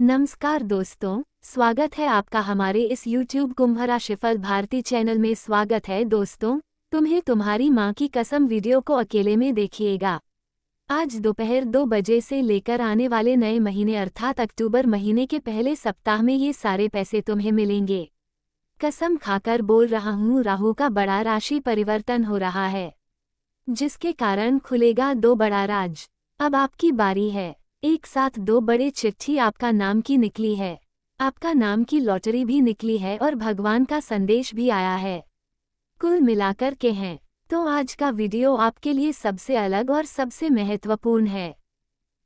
नमस्कार दोस्तों, स्वागत है आपका हमारे इस YouTube कुंभ राशिफल भारती चैनल में। स्वागत है दोस्तों, तुम्हें तुम्हारी माँ की कसम वीडियो को अकेले में देखिएगा। आज दोपहर 2 बजे से लेकर आने वाले नए महीने अर्थात अक्टूबर महीने के पहले सप्ताह में ये सारे पैसे तुम्हें मिलेंगे। कसम खाकर बोल रहा हूँ, राहु का बड़ा राशि परिवर्तन हो रहा है, जिसके कारण खुलेगा 2 बड़ा राज। अब आपकी बारी है। एक साथ 2 बड़े चिट्ठी आपका नाम की निकली है, आपका नाम की लॉटरी भी निकली है और भगवान का संदेश भी आया है। कुल मिलाकर के हैं तो आज का वीडियो आपके लिए सबसे अलग और सबसे महत्वपूर्ण है।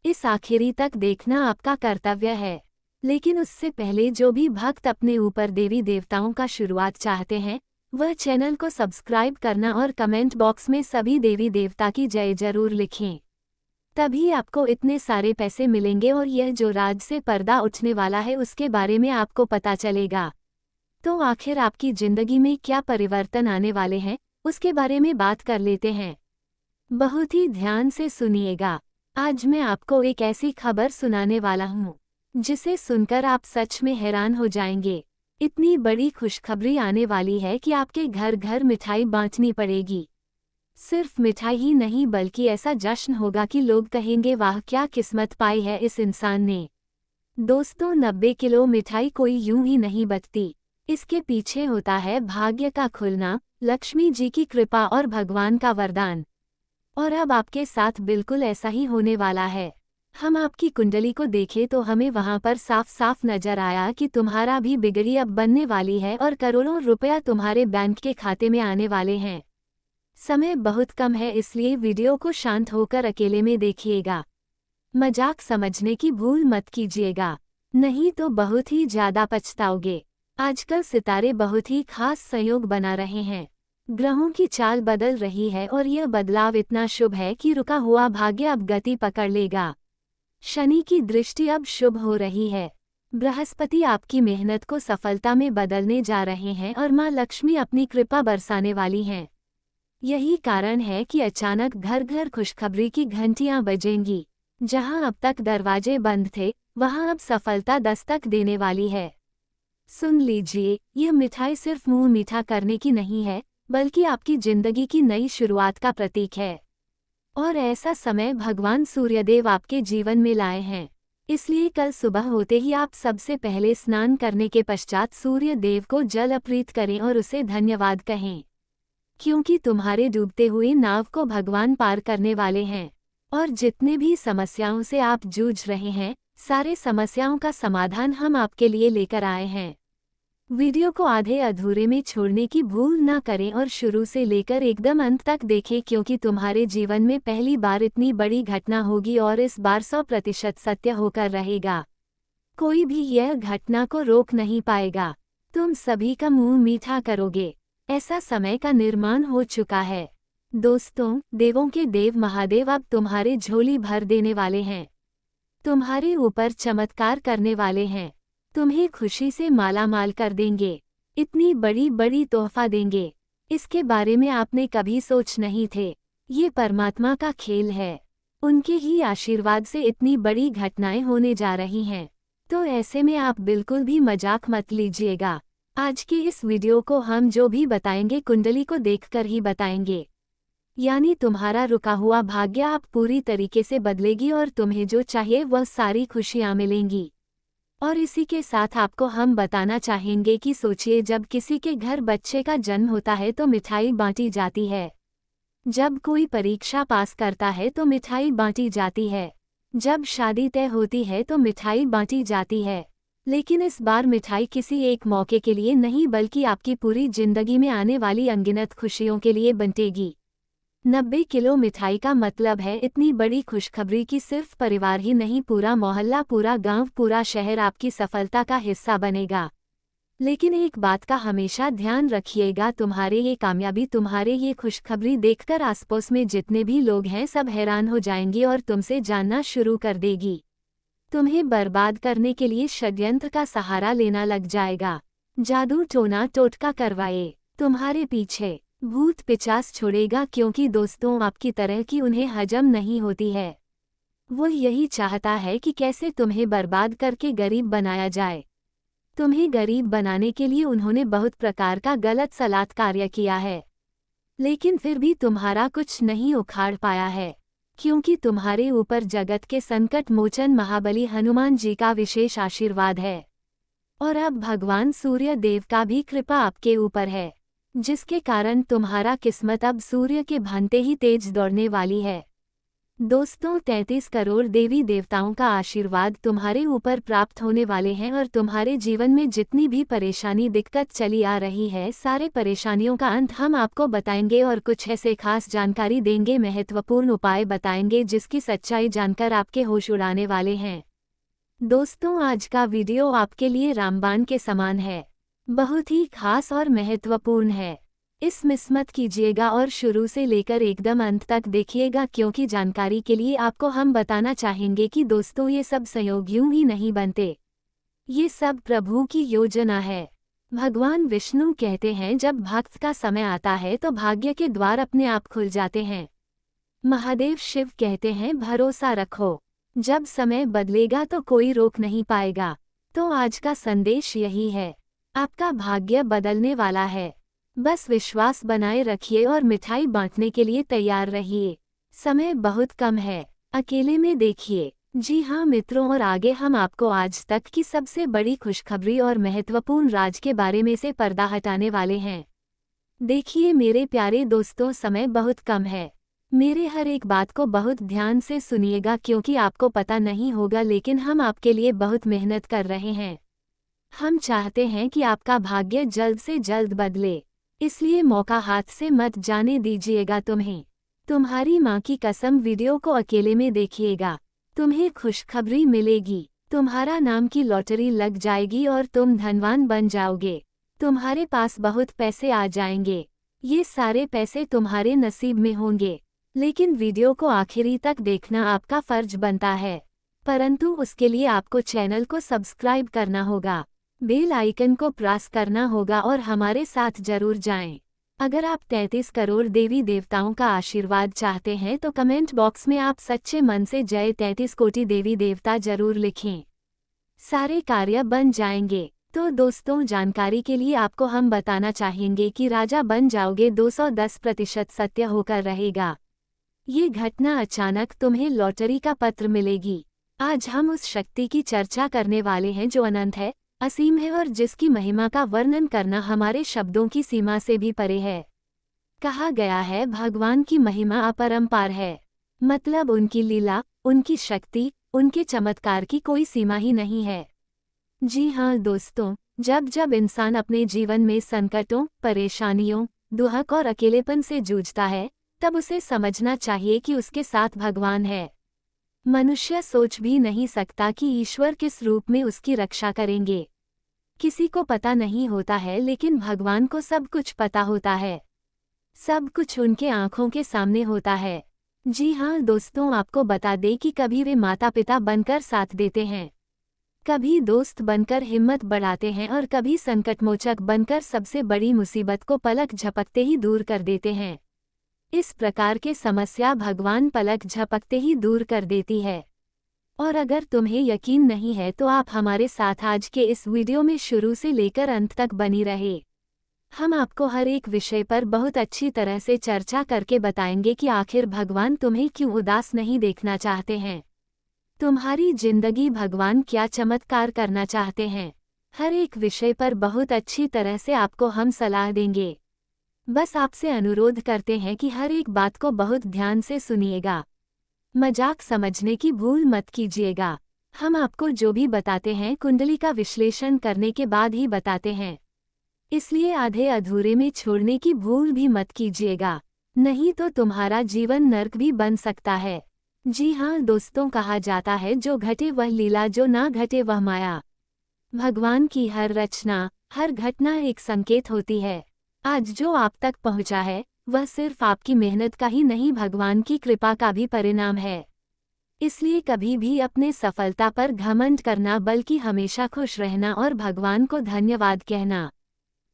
इस आखिरी तक देखना आपका कर्तव्य है। लेकिन उससे पहले जो भी भक्त अपने ऊपर देवी देवताओं का शुरुआत चाहते हैं, वह चैनल को सब्सक्राइब करना और कमेंट बॉक्स में सभी देवी देवता की जय जरूर लिखें। तभी आपको इतने सारे पैसे मिलेंगे और यह जो राज से पर्दा उठने वाला है उसके बारे में आपको पता चलेगा। तो आखिर आपकी जिंदगी में क्या परिवर्तन आने वाले हैं, उसके बारे में बात कर लेते हैं। बहुत ही ध्यान से सुनिएगा। आज मैं आपको एक ऐसी खबर सुनाने वाला हूँ जिसे सुनकर आप सच में हैरान हो जाएंगे। इतनी बड़ी खुशखबरी आने वाली है कि आपके घर घर मिठाई बांटनी पड़ेगी। सिर्फ मिठाई ही नहीं बल्कि ऐसा जश्न होगा कि लोग कहेंगे, वाह क्या किस्मत पाई है इस इंसान ने। दोस्तों, 90 किलो मिठाई कोई यूं ही नहीं बचती। इसके पीछे होता है भाग्य का खुलना, लक्ष्मी जी की कृपा और भगवान का वरदान। और अब आपके साथ बिल्कुल ऐसा ही होने वाला है। हम आपकी कुंडली को देखें तो हमें वहां पर साफ साफ नजर आया कि तुम्हारा भी बिगड़ी अब बनने वाली है और करोड़ों रुपया तुम्हारे बैंक के खाते में आने वाले हैं। समय बहुत कम है, इसलिए वीडियो को शांत होकर अकेले में देखिएगा। मजाक समझने की भूल मत कीजिएगा, नहीं तो बहुत ही ज्यादा पछताओगे। आजकल सितारे बहुत ही खास संयोग बना रहे हैं। ग्रहों की चाल बदल रही है और यह बदलाव इतना शुभ है कि रुका हुआ भाग्य अब गति पकड़ लेगा। शनि की दृष्टि अब शुभ हो रही है। बृहस्पति आपकी मेहनत को सफलता में बदलने जा रहे हैं और माँ लक्ष्मी अपनी कृपा बरसाने वाली हैं। यही कारण है कि अचानक घर घर खुशखबरी की घंटियां बजेंगी। जहां अब तक दरवाजे बंद थे, वहां अब सफलता दस्तक देने वाली है। सुन लीजिए, यह मिठाई सिर्फ मुंह मीठा करने की नहीं है, बल्कि आपकी जिंदगी की नई शुरुआत का प्रतीक है। और ऐसा समय भगवान सूर्यदेव आपके जीवन में लाए हैं। इसलिए कल सुबह होते ही आप सबसे पहले स्नान करने के पश्चात सूर्य देव को जल अर्पित करें और उसे धन्यवाद कहें, क्योंकि तुम्हारे डूबते हुए नाव को भगवान पार करने वाले हैं। और जितने भी समस्याओं से आप जूझ रहे हैं, सारे समस्याओं का समाधान हम आपके लिए लेकर आए हैं। वीडियो को आधे अधूरे में छोड़ने की भूल ना करें और शुरू से लेकर एकदम अंत तक देखें, क्योंकि तुम्हारे जीवन में पहली बार इतनी बड़ी घटना होगी और इस बार 100% सत्य होकर रहेगा। कोई भी यह घटना को रोक नहीं पाएगा। तुम सभी का मुंह मीठा करोगे। ऐसा समय का निर्माण हो चुका है। दोस्तों, देवों के देव महादेव अब तुम्हारे झोली भर देने वाले हैं। तुम्हारे ऊपर चमत्कार करने वाले हैं। तुम्हें खुशी से मालामाल कर देंगे। इतनी बड़ी बड़ी तोहफा देंगे, इसके बारे में आपने कभी सोच नहीं थे। ये परमात्मा का खेल है। उनके ही आशीर्वाद से इतनी बड़ी घटनाएं होने जा रही हैं। तो ऐसे में आप बिल्कुल भी मजाक मत लीजिएगा। आज की इस वीडियो को हम जो भी बताएंगे कुंडली को देखकर ही बताएंगे। यानी तुम्हारा रुका हुआ भाग्य आप पूरी तरीके से बदलेगी और तुम्हें जो चाहिए वह सारी खुशियां मिलेंगी। और इसी के साथ आपको हम बताना चाहेंगे कि सोचिए, जब किसी के घर बच्चे का जन्म होता है तो मिठाई बांटी जाती है। जब कोई परीक्षा पास करता है तो मिठाई बांटी जाती है। जब शादी तय होती है तो मिठाई बांटी जाती है। लेकिन इस बार मिठाई किसी एक मौके के लिए नहीं, बल्कि आपकी पूरी जिंदगी में आने वाली अनगिनत खुशियों के लिए बंटेगी। 90 किलो मिठाई का मतलब है इतनी बड़ी खुशखबरी कि सिर्फ परिवार ही नहीं, पूरा मोहल्ला, पूरा गांव, पूरा शहर आपकी सफलता का हिस्सा बनेगा। लेकिन एक बात का हमेशा ध्यान रखिएगा, तुम्हारे ये कामयाबी, तुम्हारे ये खुशखबरी देखकर आसपास में जितने भी लोग हैं सब हैरान हो जाएंगे और तुमसे जानना शुरू कर देगी। तुम्हें बर्बाद करने के लिए षड्यंत्र का सहारा लेना लग जाएगा। जादू टोना टोटका करवाए तुम्हारे पीछे भूत पिचास छोड़ेगा, क्योंकि दोस्तों आपकी तरह की उन्हें हजम नहीं होती है। वो यही चाहता है कि कैसे तुम्हें बर्बाद करके गरीब बनाया जाए। तुम्हें गरीब बनाने के लिए उन्होंने बहुत प्रकार का गलत सलात कार्य किया है, लेकिन फिर भी तुम्हारा कुछ नहीं उखाड़ पाया है, क्योंकि तुम्हारे ऊपर जगत के संकट मोचन महाबली हनुमान जी का विशेष आशीर्वाद है। और अब भगवान सूर्य देव का भी कृपा आपके ऊपर है, जिसके कारण तुम्हारा किस्मत अब सूर्य के भांते ही तेज दौड़ने वाली है। दोस्तों, 33 करोड़ देवी देवताओं का आशीर्वाद तुम्हारे ऊपर प्राप्त होने वाले हैं और तुम्हारे जीवन में जितनी भी परेशानी दिक्कत चली आ रही है, सारे परेशानियों का अंत हम आपको बताएंगे और कुछ ऐसे खास जानकारी देंगे, महत्वपूर्ण उपाय बताएंगे जिसकी सच्चाई जानकर आपके होश उड़ाने वाले हैं। दोस्तों, आज का वीडियो आपके लिए रामबाण के समान है, बहुत ही खास और महत्वपूर्ण है। इस मिस मत कीजिएगा और शुरू से लेकर एकदम अंत तक देखिएगा, क्योंकि जानकारी के लिए आपको हम बताना चाहेंगे कि दोस्तों ये सब संयोग यूं ही नहीं बनते, ये सब प्रभु की योजना है। भगवान विष्णु कहते हैं जब भक्त का समय आता है तो भाग्य के द्वार अपने आप खुल जाते हैं। महादेव शिव कहते हैं भरोसा रखो, जब समय बदलेगा तो कोई रोक नहीं पाएगा। तो आज का संदेश यही है, आपका भाग्य बदलने वाला है, बस विश्वास बनाए रखिए और मिठाई बांटने के लिए तैयार रहिए। समय बहुत कम है, अकेले में देखिए। जी हाँ मित्रों, और आगे हम आपको आज तक की सबसे बड़ी खुशखबरी और महत्वपूर्ण राज के बारे में से पर्दा हटाने वाले हैं। देखिए मेरे प्यारे दोस्तों, समय बहुत कम है, मेरे हर एक बात को बहुत ध्यान से सुनिएगा, क्योंकि आपको पता नहीं होगा लेकिन हम आपके लिए बहुत मेहनत कर रहे हैं। हम चाहते हैं कि आपका भाग्य जल्द से जल्द बदले, इसलिए मौका हाथ से मत जाने दीजिएगा। तुम्हारी माँ की कसम वीडियो को अकेले में देखिएगा, तुम्हें खुशखबरी मिलेगी, तुम्हारा नाम की लॉटरी लग जाएगी और तुम धनवान बन जाओगे। तुम्हारे पास बहुत पैसे आ जाएंगे, ये सारे पैसे तुम्हारे नसीब में होंगे, लेकिन वीडियो को आखिरी तक देखना आपका फर्ज बनता है। परंतु उसके लिए आपको चैनल को सब्सक्राइब करना होगा, बेल आइकन को प्रेस करना होगा और हमारे साथ जरूर जाएं। अगर आप 33 करोड़ देवी देवताओं का आशीर्वाद चाहते हैं तो कमेंट बॉक्स में आप सच्चे मन से जय 33 कोटि देवी देवता जरूर लिखें, सारे कार्य बन जाएंगे। तो दोस्तों, जानकारी के लिए आपको हम बताना चाहेंगे कि राजा बन जाओगे 210% सत्य होकर रहेगा। ये घटना अचानक तुम्हें लॉटरी का पत्र मिलेगी। आज हम उस शक्ति की चर्चा करने वाले हैं जो अनंत है, असीम है और जिसकी महिमा का वर्णन करना हमारे शब्दों की सीमा से भी परे है। कहा गया है भगवान की महिमा अपरंपार है, मतलब उनकी लीला, उनकी शक्ति, उनके चमत्कार की कोई सीमा ही नहीं है। जी हाँ दोस्तों, जब जब इंसान अपने जीवन में संकटों, परेशानियों, दुहक और अकेलेपन से जूझता है, तब उसे समझना चाहिए कि उसके साथ भगवान है। मनुष्य सोच भी नहीं सकता कि ईश्वर किस रूप में उसकी रक्षा करेंगे। किसी को पता नहीं होता है, लेकिन भगवान को सब कुछ पता होता है, सब कुछ उनके आंखों के सामने होता है। जी हाँ दोस्तों, आपको बता दें कि कभी वे माता पिता बनकर साथ देते हैं, कभी दोस्त बनकर हिम्मत बढ़ाते हैं और कभी संकटमोचक बनकर सबसे बड़ी मुसीबत को पलक झपकते ही दूर कर देते हैं। इस प्रकार के समस्या भगवान पलक झपकते ही दूर कर देती है। और अगर तुम्हें यकीन नहीं है तो आप हमारे साथ आज के इस वीडियो में शुरू से लेकर अंत तक बनी रहे। हम आपको हर एक विषय पर बहुत अच्छी तरह से चर्चा करके बताएंगे कि आखिर भगवान तुम्हें क्यों उदास नहीं देखना चाहते हैं, तुम्हारी जिंदगी भगवान क्या चमत्कार करना चाहते हैं। हर एक विषय पर बहुत अच्छी तरह से आपको हम सलाह देंगे। बस आपसे अनुरोध करते हैं कि हर एक बात को बहुत ध्यान से सुनिएगा, मजाक समझने की भूल मत कीजिएगा। हम आपको जो भी बताते हैं कुंडली का विश्लेषण करने के बाद ही बताते हैं, इसलिए आधे अधूरे में छोड़ने की भूल भी मत कीजिएगा, नहीं तो तुम्हारा जीवन नर्क भी बन सकता है। जी हाँ दोस्तों, कहा जाता है जो घटे वह लीला, जो ना घटे वह माया। भगवान की हर रचना, हर घटना एक संकेत होती है। आज जो आप तक पहुंचा है वह सिर्फ आपकी मेहनत का ही नहीं, भगवान की कृपा का भी परिणाम है। इसलिए कभी भी अपने सफलता पर घमंड करना, बल्कि हमेशा खुश रहना और भगवान को धन्यवाद कहना,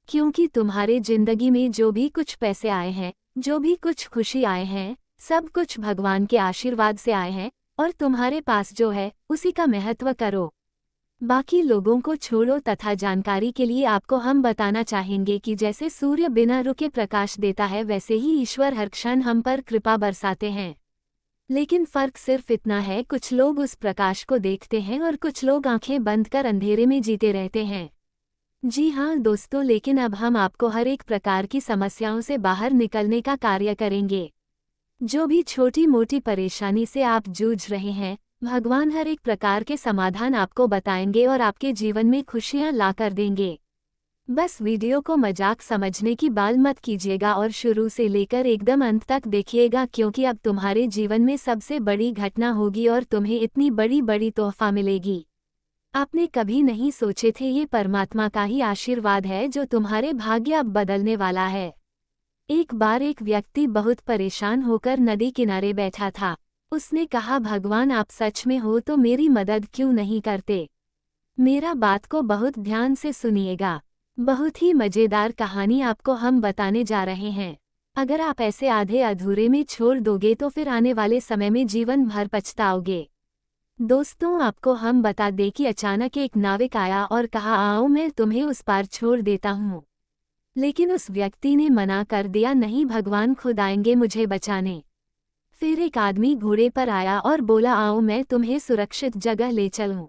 क्योंकि तुम्हारे जिंदगी में जो भी कुछ पैसे आए हैं, जो भी कुछ खुशी आए हैं, सब कुछ भगवान के आशीर्वाद से आए हैं। और तुम्हारे पास जो है उसी का महत्व करो। बाकी लोगों को छोड़ो। तथा जानकारी के लिए आपको हम बताना चाहेंगे कि जैसे सूर्य बिना रुके प्रकाश देता है, वैसे ही ईश्वर हर क्षण हम पर कृपा बरसाते हैं। लेकिन फर्क सिर्फ इतना है, कुछ लोग उस प्रकाश को देखते हैं और कुछ लोग आंखें बंद कर अंधेरे में जीते रहते हैं। जी हाँ दोस्तों, लेकिन अब हम आपको हर एक प्रकार की समस्याओं से बाहर निकलने का कार्य करेंगे। जो भी छोटी मोटी परेशानी से आप जूझ रहे हैं, भगवान हर एक प्रकार के समाधान आपको बताएंगे और आपके जीवन में खुशियां ला कर देंगे। बस वीडियो को मजाक समझने की बाल मत कीजिएगा और शुरू से लेकर एकदम अंत तक देखिएगा, क्योंकि अब तुम्हारे जीवन में सबसे बड़ी घटना होगी और तुम्हें इतनी बड़ी बड़ी तोहफा मिलेगी। आपने कभी नहीं सोचे थे, ये परमात्मा का ही आशीर्वाद है जो तुम्हारे भाग्य अब बदलने वाला है। एक बार एक व्यक्ति बहुत परेशान होकर नदी किनारे बैठा था। उसने कहा, भगवान आप सच में हो तो मेरी मदद क्यों नहीं करते। मेरा बात को बहुत ध्यान से सुनिएगा। बहुत ही मजेदार कहानी आपको हम बताने जा रहे हैं। अगर आप ऐसे आधे अधूरे में छोड़ दोगे तो फिर आने वाले समय में जीवन भर पछताओगे। दोस्तों, आपको हम बता दें कि अचानक एक नाविक आया और कहा, आओ मैं तुम्हें उस पार छोड़ देता हूँ। लेकिन उस व्यक्ति ने मना कर दिया, नहीं, भगवान खुद आएंगे मुझे बचाने। फिर एक आदमी घोड़े पर आया और बोला, आओ मैं तुम्हें सुरक्षित जगह ले चलूं।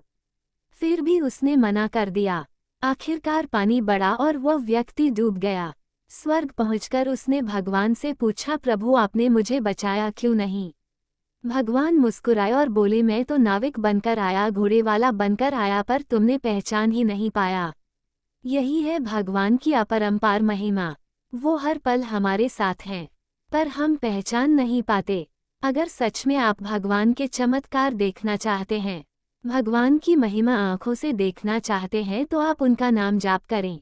फिर भी उसने मना कर दिया। आखिरकार पानी बढ़ा और वह व्यक्ति डूब गया। स्वर्ग पहुंचकर उसने भगवान से पूछा, प्रभु आपने मुझे बचाया क्यों नहीं। भगवान मुस्कुराए और बोले, मैं तो नाविक बनकर आया, घोड़े वाला बनकर आया, पर तुमने पहचान ही नहीं पाया। यही है भगवान की अपरंपार महिमा। वो हर पल हमारे साथ हैं, पर हम पहचान नहीं पाते। अगर सच में आप भगवान के चमत्कार देखना चाहते हैं, भगवान की महिमा आंखों से देखना चाहते हैं, तो आप उनका नाम जाप करें।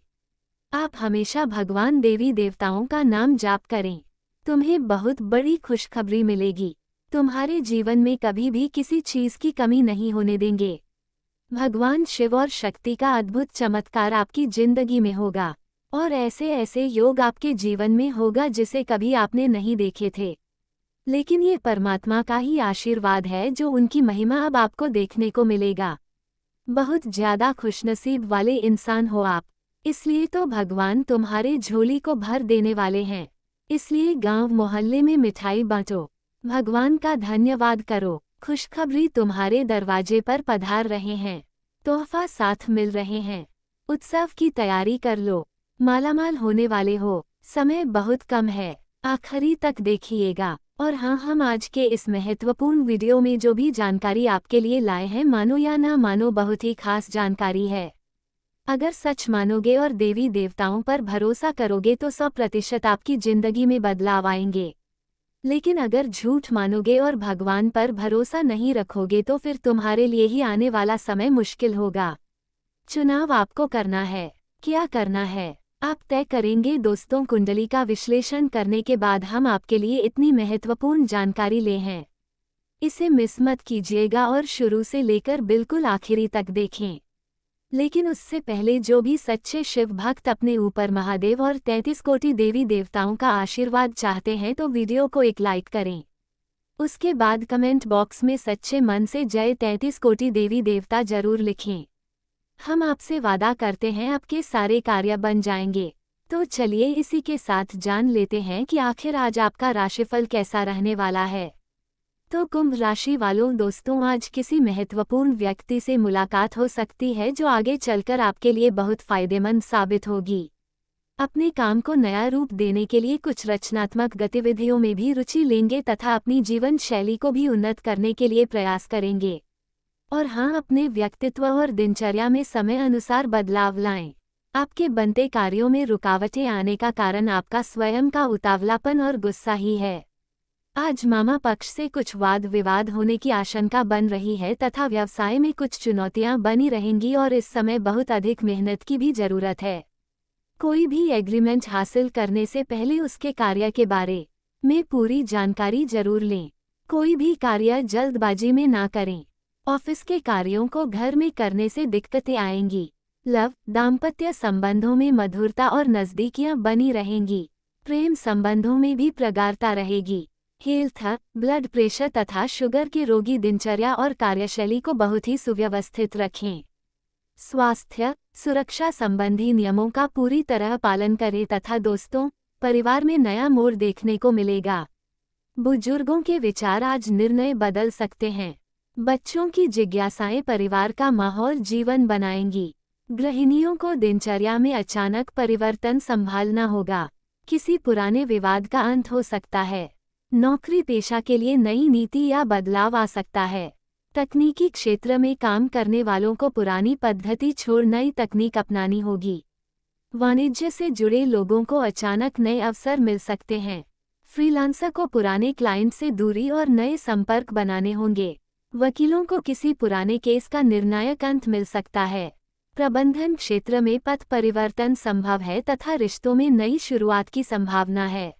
आप हमेशा भगवान देवी देवताओं का नाम जाप करें। तुम्हें बहुत बड़ी खुशखबरी मिलेगी। तुम्हारे जीवन में कभी भी किसी चीज की कमी नहीं होने देंगे। भगवान शिव और शक्ति का अद्भुत चमत्कार आपकी जिंदगी में होगा और ऐसे ऐसे योग आपके जीवन में होगा जिसे कभी आपने नहीं देखे थे। लेकिन ये परमात्मा का ही आशीर्वाद है जो उनकी महिमा अब आपको देखने को मिलेगा। बहुत ज्यादा खुशनसीब वाले इंसान हो आप, इसलिए तो भगवान तुम्हारे झोली को भर देने वाले हैं। इसलिए गांव मोहल्ले में मिठाई बांटो, भगवान का धन्यवाद करो। खुशखबरी तुम्हारे दरवाजे पर पधार रहे हैं, तोहफा साथ मिल रहे हैं। उत्सव की तैयारी कर लो, मालामाल होने वाले हो। समय बहुत कम है, आखिरी तक देखिएगा। और हाँ, हम आज के इस महत्वपूर्ण वीडियो में जो भी जानकारी आपके लिए लाए हैं, मानो या ना मानो, बहुत ही खास जानकारी है। अगर सच मानोगे और देवी देवताओं पर भरोसा करोगे तो 100% आपकी जिंदगी में बदलाव आएंगे। लेकिन अगर झूठ मानोगे और भगवान पर भरोसा नहीं रखोगे तो फिर तुम्हारे लिए ही आने वाला समय मुश्किल होगा। चुनाव आपको करना है। क्या करना है आप तय करेंगे। दोस्तों, कुंडली का विश्लेषण करने के बाद हम आपके लिए इतनी महत्वपूर्ण जानकारी ले हैं। इसे मिस मत कीजिएगा और शुरू से लेकर बिल्कुल आखिरी तक देखें। लेकिन उससे पहले जो भी सच्चे शिव भक्त अपने ऊपर महादेव और 33 कोटि देवी देवताओं का आशीर्वाद चाहते हैं तो वीडियो को एक लाइक करें। उसके बाद कमेंट बॉक्स में सच्चे मन से जय 33 कोटि देवी देवता जरूर लिखें। हम आपसे वादा करते हैं आपके सारे कार्य बन जाएंगे। तो चलिए इसी के साथ जान लेते हैं कि आखिर आज आपका राशिफल कैसा रहने वाला है। तो कुंभ राशि वालों, दोस्तों, आज किसी महत्वपूर्ण व्यक्ति से मुलाकात हो सकती है जो आगे चलकर आपके लिए बहुत फायदेमंद साबित होगी। अपने काम को नया रूप देने के लिए कुछ रचनात्मक गतिविधियों में भी रुचि लेंगे तथा अपनी जीवन शैली को भी उन्नत करने के लिए प्रयास करेंगे। और हाँ, अपने व्यक्तित्व और दिनचर्या में समय अनुसार बदलाव लाएं। आपके बनते कार्यों में रुकावटें आने का कारण आपका स्वयं का उतावलापन और गुस्सा ही है। आज मामा पक्ष से कुछ वाद विवाद होने की आशंका बन रही है तथा व्यवसाय में कुछ चुनौतियां बनी रहेंगी और इस समय बहुत अधिक मेहनत की भी जरूरत है। कोई भी एग्रीमेंट हासिल करने से पहले उसके कार्य के बारे में पूरी जानकारी जरूर लें। कोई भी कार्य जल्दबाजी में ना करें। ऑफिस के कार्यों को घर में करने से दिक्कतें आएंगी। लव, दाम्पत्य संबंधों में मधुरता और नजदीकियां बनी रहेंगी। प्रेम संबंधों में भी प्रगाढ़ता रहेगी। हेल्थ, ब्लड प्रेशर तथा शुगर के रोगी दिनचर्या और कार्यशैली को बहुत ही सुव्यवस्थित रखें। स्वास्थ्य, सुरक्षा संबंधी नियमों का पूरी तरह पालन करें तथा दोस्तों, परिवार में नया मोड़ देखने को मिलेगा। बुजुर्गों के विचार आज निर्णय बदल सकते हैं। बच्चों की जिज्ञासाएं परिवार का माहौल जीवन बनाएंगी। गृहिणियों को दिनचर्या में अचानक परिवर्तन संभालना होगा। किसी पुराने विवाद का अंत हो सकता है। नौकरी पेशा के लिए नई नीति या बदलाव आ सकता है। तकनीकी क्षेत्र में काम करने वालों को पुरानी पद्धति छोड़ नई तकनीक अपनानी होगी। वाणिज्य से जुड़े लोगों को अचानक नए अवसर मिल सकते हैं। फ्रीलांसर को पुराने क्लाइंट से दूरी और नए संपर्क बनाने होंगे। वकीलों को किसी पुराने केस का निर्णायक अंत मिल सकता है। प्रबंधन क्षेत्र में पथ परिवर्तन संभव है तथा रिश्तों में नई शुरुआत की संभावना है।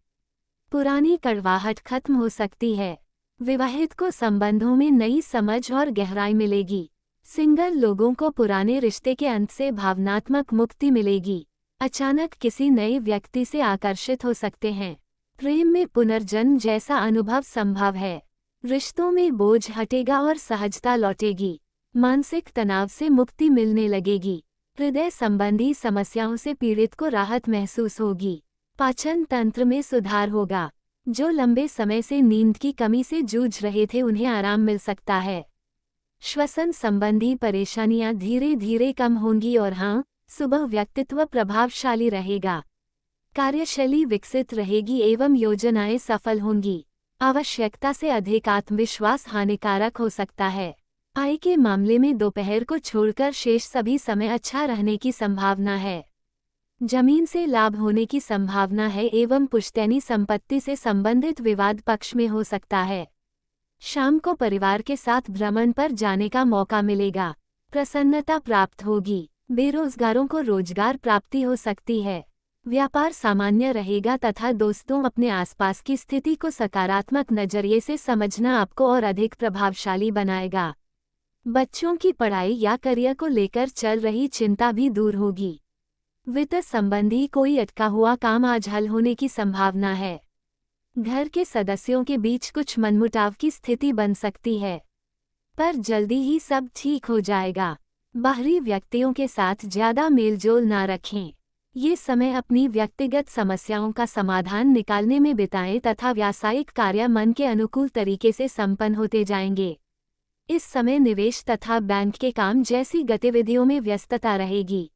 पुरानी कड़वाहट खत्म हो सकती है। विवाहित को संबंधों में नई समझ और गहराई मिलेगी। सिंगल लोगों को पुराने रिश्ते के अंत से भावनात्मक मुक्ति मिलेगी। अचानक किसी नए व्यक्ति से आकर्षित हो सकते हैं। प्रेम में पुनर्जन्म जैसा अनुभव संभव है। रिश्तों में बोझ हटेगा और सहजता लौटेगी। मानसिक तनाव से मुक्ति मिलने लगेगी। हृदय संबंधी समस्याओं से पीड़ित को राहत महसूस होगी। पाचन तंत्र में सुधार होगा। जो लंबे समय से नींद की कमी से जूझ रहे थे उन्हें आराम मिल सकता है। श्वसन संबंधी परेशानियां धीरे धीरे कम होंगी और हाँ, सुबह व्यक्तित्व प्रभावशाली रहेगा। कार्यशैली विकसित रहेगी एवं योजनाएं सफल होंगी। आवश्यकता से अधिक आत्मविश्वास हानिकारक हो सकता है। आय के मामले में दोपहर को छोड़कर शेष सभी समय अच्छा रहने की संभावना है। जमीन से लाभ होने की संभावना है एवं पुश्तैनी संपत्ति से संबंधित विवाद पक्ष में हो सकता है। शाम को परिवार के साथ भ्रमण पर जाने का मौका मिलेगा। प्रसन्नता प्राप्त होगी। बेरोजगारों को रोजगार प्राप्ति हो सकती है। व्यापार सामान्य रहेगा तथा दोस्तों, अपने आसपास की स्थिति को सकारात्मक नजरिए से समझना आपको और अधिक प्रभावशाली बनाएगा। बच्चों की पढ़ाई या करियर को लेकर चल रही चिंता भी दूर होगी। वित्त संबंधी कोई अटका हुआ काम आज हल होने की संभावना है। घर के सदस्यों के बीच कुछ मनमुटाव की स्थिति बन सकती है, पर जल्दी ही सब ठीक हो जाएगा। बाहरी व्यक्तियों के साथ ज्यादा मेलजोल ना रखें। ये समय अपनी व्यक्तिगत समस्याओं का समाधान निकालने में बिताएं तथा व्यावसायिक कार्य मन के अनुकूल तरीके से संपन्न होते जाएंगे। इस समय निवेश तथा बैंक के काम जैसी गतिविधियों में व्यस्तता रहेगी।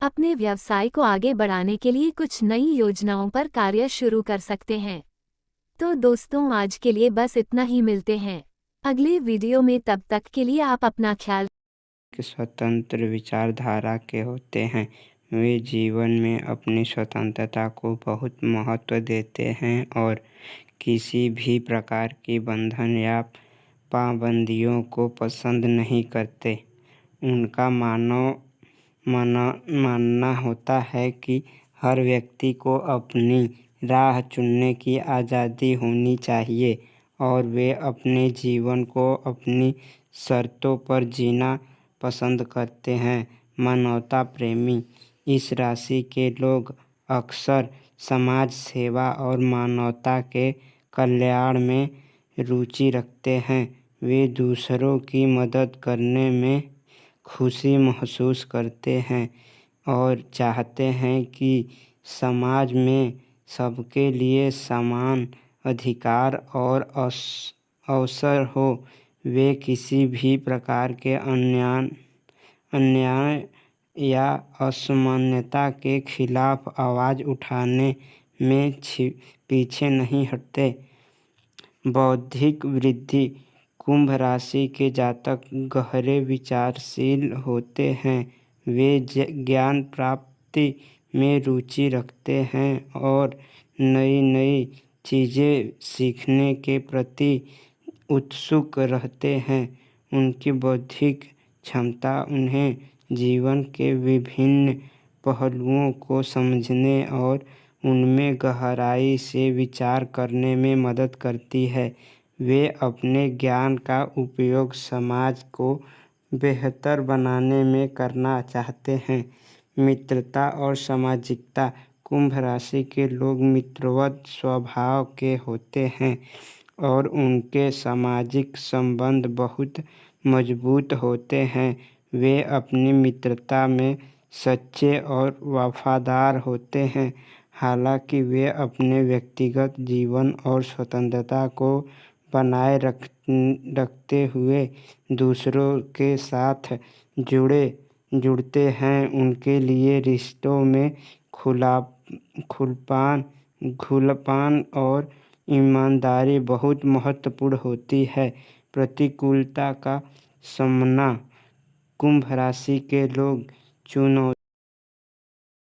अपने व्यवसाय को आगे बढ़ाने के लिए कुछ नई योजनाओं पर कार्य शुरू कर सकते हैं। तो दोस्तों, आज के लिए बस इतना ही। मिलते हैं अगले वीडियो में। तब तक के लिए आप अपना ख्याल। स्वतंत्र विचारधारा के होते हैं। वे जीवन में अपनी स्वतंत्रता को बहुत महत्व देते हैं और किसी भी प्रकार की बंधन या पाबंदियों को पसंद नहीं करते। उनका मानना होता है कि हर व्यक्ति को अपनी राह चुनने की आज़ादी होनी चाहिए और वे अपने जीवन को अपनी शर्तों पर जीना पसंद करते हैं। मानवता प्रेमी इस राशि के लोग अक्सर समाज सेवा और मानवता के कल्याण में रुचि रखते हैं। वे दूसरों की मदद करने में खुशी महसूस करते हैं और चाहते हैं कि समाज में सबके लिए समान अधिकार और अवसर हो। वे किसी भी प्रकार के अन्याय या असमानता के खिलाफ आवाज़ उठाने में पीछे नहीं हटते। बौद्धिक वृद्धि कुंभ राशि के जातक गहरे विचारशील होते हैं। वे ज्ञान प्राप्ति में रुचि रखते हैं और नई नई चीज़ें सीखने के प्रति उत्सुक रहते हैं। उनकी बौद्धिक क्षमता उन्हें जीवन के विभिन्न पहलुओं को समझने और उनमें गहराई से विचार करने में मदद करती है। वे अपने ज्ञान का उपयोग समाज को बेहतर बनाने में करना चाहते हैं। मित्रता और सामाजिकता कुंभ राशि के लोग मित्रवत स्वभाव के होते हैं और उनके सामाजिक संबंध बहुत मजबूत होते हैं। वे अपनी मित्रता में सच्चे और वफादार होते हैं। हालांकि वे अपने व्यक्तिगत जीवन और स्वतंत्रता को बनाए रखते हुए दूसरों के साथ जुड़ते हैं। उनके लिए रिश्तों में खुलापन और ईमानदारी बहुत महत्वपूर्ण होती है। प्रतिकूलता का सामना कुंभ राशि के लोग चुनौती